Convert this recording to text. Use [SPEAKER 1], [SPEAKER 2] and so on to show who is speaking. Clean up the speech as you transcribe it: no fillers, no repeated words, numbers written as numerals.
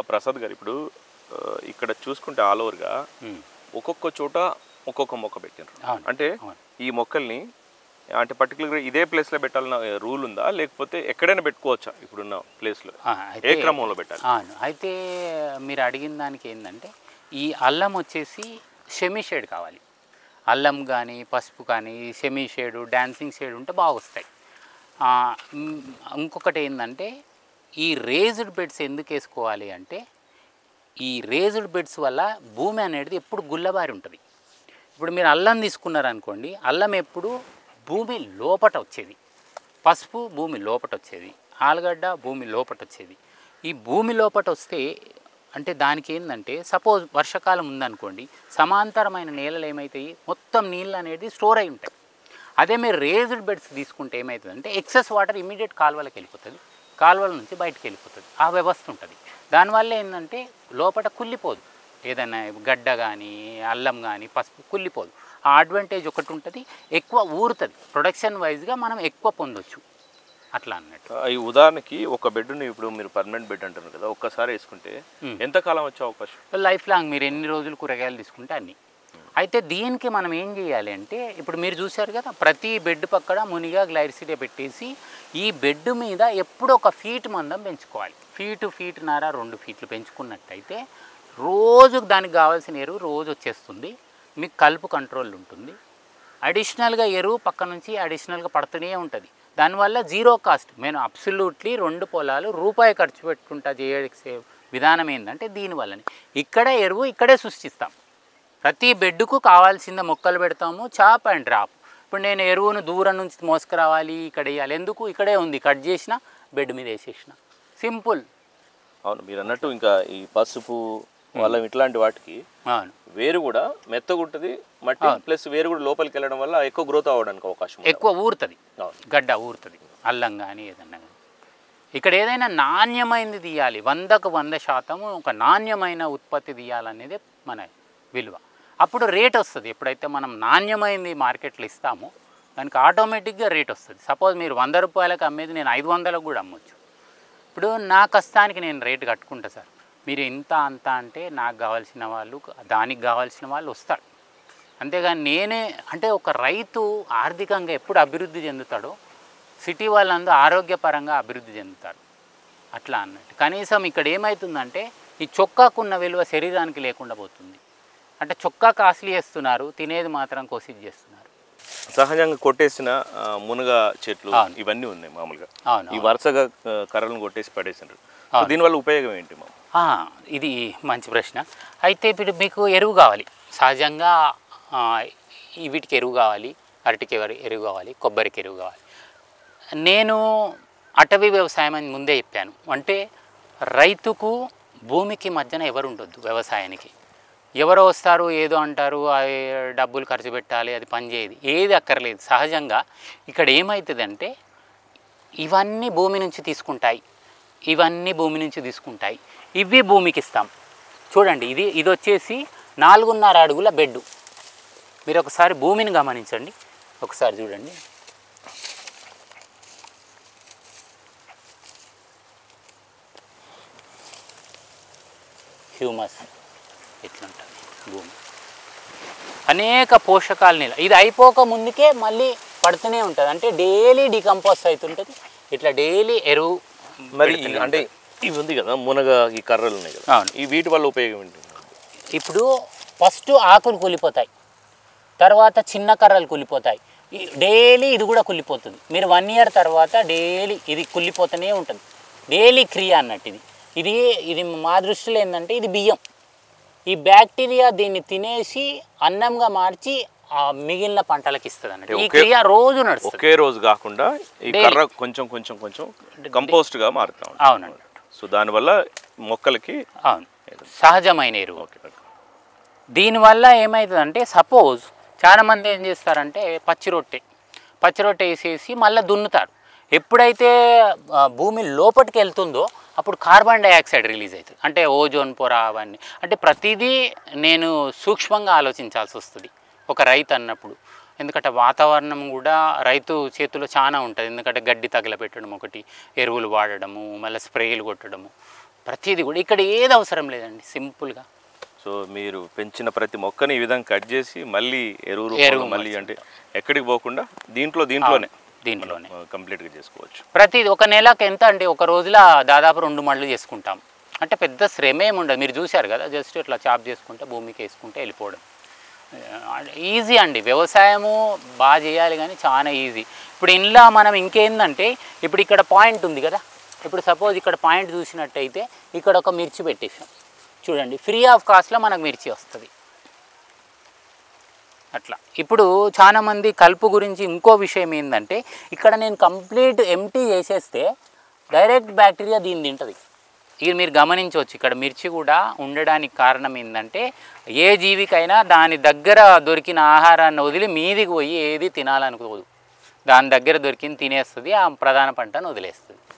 [SPEAKER 1] ప్రసాద్ గారు ఇప్పుడు ఇక్కడ చూసుకుంటే ఆల్ ఓవర్గా ఒక్కొక్క చోట ఒక్కొక్క మొక్క పెట్టారు. అంటే ఈ మొక్కల్ని అంటే పర్టికులర్గా ఇదే ప్లేస్లో పెట్టాలన్న రూల్ ఉందా, లేకపోతే ఎక్కడైనా పెట్టుకోవచ్చా ఇప్పుడున్న ప్లేస్లో? ఏ క్రమంలో పెట్టాలి?
[SPEAKER 2] అయితే మీరు అడిగిన దానికి ఏంటంటే ఈ అల్లం వచ్చేసి సెమీ షేడ్ కావాలి. అల్లం కానీ పసుపు కానీ సెమీ షేడు డాన్సింగ్ షేడ్ ఉంటే బాగా వస్తాయి. ఇంకొకటి ఏంటంటే ఈ రేజ్డ్ బెడ్స్ ఎందుకు వేసుకోవాలి అంటే ఈ రేజ్డ్ బెడ్స్ వల్ల భూమి అనేది ఎప్పుడు గుల్లబారి ఉంటుంది. ఇప్పుడు మీరు అల్లం తీసుకున్నారనుకోండి, అల్లం ఎప్పుడు భూమి లోపట వచ్చేది, పసుపు భూమి లోపట వచ్చేది, ఆలుగడ్డ భూమి లోపట వచ్చేది. ఈ భూమి లోపట వస్తే అంటే దానికి ఏంటంటే సపోజ్ వర్షాకాలం ఉందనుకోండి, సమాంతరమైన నేలలు ఏమవుతాయి, మొత్తం నీళ్ళు అనేది స్టోర్ అయి ఉంటాయి. అదే మీరు రేజ్డ్ బెడ్స్ తీసుకుంటే ఏమవుతుందంటే ఎక్సెస్ వాటర్ ఇమీడియట్ కాలువలకు వెళ్ళిపోతుంది, కాలువల నుంచి బయటకు వెళ్ళిపోతుంది. ఆ వ్యవస్థ ఉంటుంది. దానివల్ల ఏంటంటే లోపల కుళ్ళిపోదు, ఏదైనా గడ్డ కానీ అల్లం కానీ పసుపు కుళ్ళిపోదు. ఆ అడ్వాంటేజ్ ఒకటి ఉంటుంది, ఎక్కువ ఊరుతుంది, ప్రొడక్షన్ వైజ్గా మనం ఎక్కువ పొందొచ్చు అట్లా అన్నట్టు.
[SPEAKER 1] ఈ ఉదాహరణకి ఒక బెడ్ని ఇప్పుడు మీరు పర్మనెంట్ బెడ్ అంటున్నారు కదా, ఒక్కసారి వేసుకుంటే ఎంతకాలం వచ్చే అవకాశం?
[SPEAKER 2] లైఫ్ లాంగ్ మీరు ఎన్ని రోజులు కూరగాయలు తీసుకుంటే అన్నీ. అయితే దీనికి మనం ఏం చేయాలి అంటే ఇప్పుడు మీరు చూశారు కదా, ప్రతి బెడ్ పక్కన మునిగా గ్లైరిసిడే పెట్టేసి ఈ బెడ్ మీద ఎప్పుడు ఒక ఫీట్ మందం పెంచుకోవాలి. ఫీటున్నర 2 ఫీట్లు పెంచుకున్నట్టయితే రోజుకు దానికి కావాల్సిన ఎరువు రోజు వచ్చేస్తుంది, మీకు కలుపు కంట్రోల్ ఉంటుంది. అడిషనల్గా ఎరువు పక్క నుంచి అడిషనల్గా పడుతూనే ఉంటుంది. దానివల్ల జీరో కాస్ట్. నేను అబ్సల్యూట్లీ 2 పొలాలు రూపాయి ఖర్చు పెట్టుకుంటా చేసే విధానం ఏంటంటే దీనివల్లనే ఇక్కడే ఎరువు ఇక్కడే సృష్టిస్తాం. ప్రతి బెడ్కు కావాల్సిన మొక్కలు పెడతాము, చాప్ అండ్ డ్రాప్. ఇప్పుడు నేను ఎరువును దూరం నుంచి మోసుకురావాలి, ఇక్కడ వేయాలి, ఎందుకు ఇక్కడే ఉంది, కట్ చేసిన బెడ్ మీద వేసేసిన, సింపుల్.
[SPEAKER 1] అవును, మీరు అన్నట్టు ఇంకా ఈ పసుపు వాళ్ళం ఇట్లాంటి వాటికి వేరు కూడా మెత్తగా ఉంటుంది మట్టి, ప్లస్ వేరు కూడా లోపలికి వెళ్ళడం వల్ల ఎక్కువ గ్రోత్ అవ్వడానికి అవకాశం, ఎక్కువ
[SPEAKER 2] ఊరుతుంది, గడ్డ ఊరుతుంది. అల్లం కానీ ఏదన్నా కానీ ఇక్కడ ఏదైనా నాణ్యమైనది తీయాలి, 100కు 100% ఒక నాణ్యమైన ఉత్పత్తి తీయాలనేది మన విలువ. అప్పుడు రేట్ వస్తుంది. ఎప్పుడైతే మనం నాణ్యమైనది మార్కెట్లో ఇస్తామో దానికి ఆటోమేటిక్గా రేట్ వస్తుంది. సపోజ్ మీరు 100 రూపాయలకు అమ్మేది నేను 500లకు కూడా అమ్మొచ్చు. ఇప్పుడు నా కష్టానికి నేను రేటు కట్టుకుంటా సార్, మీరు ఇంత అంత అంటే నాకు కావాల్సిన వాళ్ళు దానికి కావాల్సిన వాళ్ళు వస్తారు. అంతేగాని నేనే అంటే ఒక రైతు ఆర్థికంగా ఎప్పుడు అభివృద్ధి చెందుతాడో సిటీ వాళ్ళందరూ ఆరోగ్యపరంగా అభివృద్ధి చెందుతారు అట్లా అన్నట్టు. కనీసం ఇక్కడ ఏమవుతుందంటే ఈ చొక్కాకున్న విలువ శరీరానికి లేకుండా పోతుంది. అంటే చొక్కా కాస్ట్లీ చేస్తున్నారు, తినేది మాత్రం కోసి చేస్తున్నారు.
[SPEAKER 1] సహజంగా కొట్టేసిన మునగ చెట్లు ఇవన్నీ ఉన్నాయి మామూలుగా, ఈ వరుసగా కర్రలను కొట్టేసి పడేసినారు. దీనివల్ల ఉపయోగం ఏంటి?
[SPEAKER 2] ఇది మంచి ప్రశ్న. అయితే ఇప్పుడు మీకు ఎరువు కావాలి, సహజంగా వీటికి ఎరువు కావాలి, అరటికి ఎరువు కావాలి, కొబ్బరికి ఎరువు కావాలి. నేను అటవీ వ్యవసాయం అని ముందే చెప్పాను. అంటే రైతుకు భూమికి మధ్యన ఎవరు ఉండొద్దు. వ్యవసాయానికి ఎవరో వస్తారు ఏదో అంటారు, డబ్బులు ఖర్చు పెట్టాలి, అది పని చేయదు, ఏది అక్కర్లేదు. సహజంగా ఇక్కడ ఏమవుతుందంటే ఇవన్నీ భూమి నుంచి తీసుకుంటాయి, ఇవన్నీ భూమి నుంచి తీసుకుంటాయి, ఇవి భూమికి ఇస్తాం. చూడండి, ఇది వచ్చేసి 4.5 అడుగుల బెడ్డు. మీరు ఒకసారి భూమిని గమనించండి, ఒకసారి చూడండి. హ్యూమస్ ఎట్లుంటుంది భూమి, అనేక పోషకాలు నీళ్ళు. ఇది అయిపోక ముందుకే మళ్ళీ పడుతూనే ఉంటుంది. అంటే డైలీ డికంపోజ్ అవుతుంటుంది. ఇట్లా డైలీ ఎరువు.
[SPEAKER 1] మరి అంటే ఇవి ఉంది కదా మునగ, ఈ కర్రలు ఉన్నాయి కదా, ఈ వీటి వల్ల ఉపయోగం ఏంటి?
[SPEAKER 2] ఇప్పుడు ఫస్ట్ ఆకులు కూలిపోతాయి, తర్వాత చిన్న కర్రలు కూలిపోతాయి, డైలీ ఇది కూడా కుళ్ళిపోతుంది. మీరు 1 ఇయర్ తర్వాత డైలీ ఇది కుళ్ళిపోతూనే ఉంటుంది. డైలీ క్రియ అన్నట్టు ఇది మా దృష్టిలో ఏంటంటే ఇది బియ్యం. ఈ బ్యాక్టీరియా దీన్ని తినేసి అన్నంగా మార్చి ఆ మిగిలిన పంటలకు ఇస్తుంది అన్నట్టు. ఈ క్రియ రోజు నడుస్తుంది,
[SPEAKER 1] ఒకే రోజు కాకుండా ఈ కర్ర కొంచెం కొంచెం కొంచెం కంపోస్ట్గా మారుతాం.
[SPEAKER 2] అవునండి.
[SPEAKER 1] సో దానివల్ల మొక్కలకి
[SPEAKER 2] అవును సహజమైన ఎరువు. దీనివల్ల ఏమవుతుందంటే సపోజ్ చాలామంది ఏం చేస్తారంటే పచ్చి రొట్టె వేసేసి మళ్ళీ దున్నుతారు. ఎప్పుడైతే భూమి లోపలికి వెళ్తుందో అప్పుడు కార్బన్ డైఆక్సైడ్ రిలీజ్ అవుతుంది. అంటే ఓజోన్ పొర అవన్నీ. అంటే ప్రతిదీ నేను సూక్ష్మంగా ఆలోచించాల్సి వస్తుంది ఒక రైతు అన్నప్పుడు. ఎందుకంటే వాతావరణం కూడా రైతు చేతిలో చాలా ఉంటుంది. ఎందుకంటే గడ్డి తగలబెట్టడం ఒకటి, ఎరువులు వాడడము, మళ్ళీ స్ప్రేలు కొట్టడము, ప్రతిదీ కూడా ఇక్కడ ఏది అవసరం లేదండి, సింపుల్గా.
[SPEAKER 1] సో మీరు పెంచిన ప్రతి మొక్కని ఈ విధంగా కట్ చేసి మళ్ళీ ఎరువు మళ్ళీ అంటే ఎక్కడికి పోకుండా దీంట్లోనే కంప్లీట్గా చేసుకోవచ్చు.
[SPEAKER 2] ప్రతిదీ ఒక నెలకు ఎంత అండి, ఒక రోజులో దాదాపు 2 మళ్ళు చేసుకుంటాం. అంటే పెద్ద శ్రమ ఏమి ఉండదు, మీరు చూశారు కదా, జస్ట్ ఇట్లా చాప్ చేసుకుంటే భూమికి వేసుకుంటే వెళ్ళిపోవడం. ఈజీ అండి, వ్యవసాయము బాగా చేయాలి కానీ చాలా ఈజీ. ఇప్పుడు ఇంట్లో మనం ఇంకేందంటే, ఇప్పుడు ఇక్కడ పాయింట్ ఉంది కదా, ఇప్పుడు సపోజ్ ఇక్కడ పాయింట్ చూసినట్టయితే ఇక్కడ ఒక మిర్చి పెట్టేసాం చూడండి, ఫ్రీ ఆఫ్ కాస్ట్లో మనకు మిర్చి వస్తుంది అట్లా. ఇప్పుడు చాలామంది కలుపు గురించి ఇంకో విషయం ఏంటంటే, ఇక్కడ నేను కంప్లీట్ ఎంటీ చేసేస్తే డైరెక్ట్ బ్యాక్టీరియా దీన్ని తింటుంది. ఇది మీరు గమనించవచ్చు. ఇక్కడ మిర్చి కూడా ఉండడానికి కారణం ఏంటంటే, ఏ జీవికైనా దాని దగ్గర దొరికిన ఆహారాన్ని వదిలి మీదికి పోయి ఏది తినాలనుకోదు, దాని దగ్గర దొరికింది తినేస్తుంది, ఆ ప్రధాన పంటను వదిలేస్తుంది.